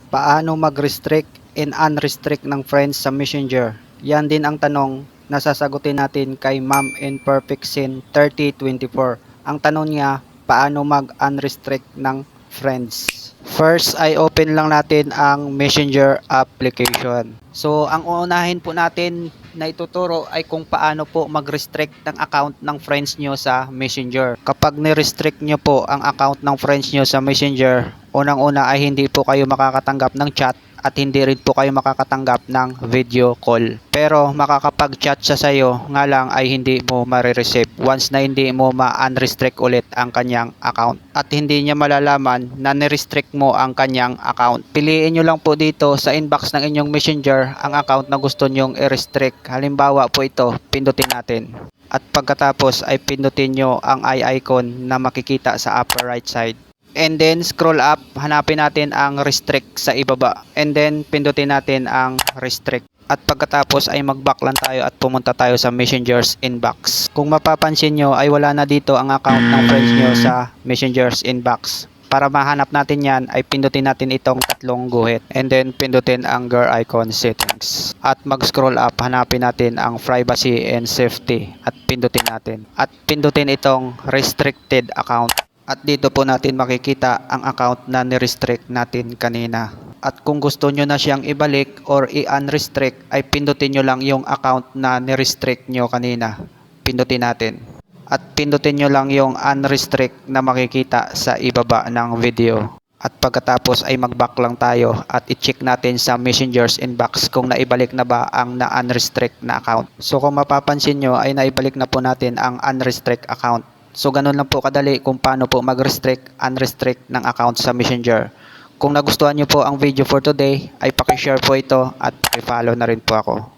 Paano mag-restrict and unrestrict ng friends sa Messenger? Yan din ang tanong na sasagutin natin kay Ma'am Imperfect Sin 3024. Ang tanong niya, paano mag-unrestrict ng friends? First ay open lang natin ang Messenger application. So ang uunahin po natin na ituturo ay kung paano po mag-restrict ng account ng friends nyo sa Messenger. Kapag ni-restrict nyo po ang account ng friends nyo sa Messenger, unang-una ay hindi po kayo makakatanggap ng chat at hindi rin po kayo makakatanggap ng video call. Pero makakapag-chat siya sa'yo, nga lang ay hindi mo marireceive once na hindi mo ma-unrestrict ulit ang kanyang account. At hindi niya malalaman na ni-restrict mo ang kanyang account. Piliin nyo lang po dito sa inbox ng inyong Messenger ang account na gusto nyong i-restrict. Halimbawa po ito, pindutin natin. At pagkatapos ay pindutin nyo ang eye icon na makikita sa upper right side. And then scroll up, hanapin natin ang restrict sa ibaba. And then pindutin natin ang restrict. At pagkatapos ay mag-back lang tayo at pumunta tayo sa Messenger's inbox. Kung mapapansin nyo ay wala na dito ang account ng friends nyo sa Messenger's inbox. Para mahanap natin yan ay pindutin natin itong tatlong guhit. And then pindutin ang gear icon settings. At mag-scroll up, hanapin natin ang privacy and safety. At pindutin natin. At pindutin itong restricted account. At dito po natin makikita ang account na ni-restrict natin kanina. At kung gusto nyo na siyang ibalik or i-unrestrict ay pindutin nyo lang yung account na ni-restrict nyo kanina. Pindutin natin. At pindutin nyo lang yung unrestrict na makikita sa ibaba ng video. At pagkatapos ay mag-back lang tayo at i-check natin sa Messenger's inbox kung naibalik na ba ang na-unrestrict na account. So kung mapapansin nyo ay naibalik na po natin ang unrestrict account. So ganun lang po kadali kung paano po mag-restrict, unrestrict ng account sa Messenger. Kung nagustuhan nyo po ang video for today, ay paki-share po ito at paki-follow na rin po ako.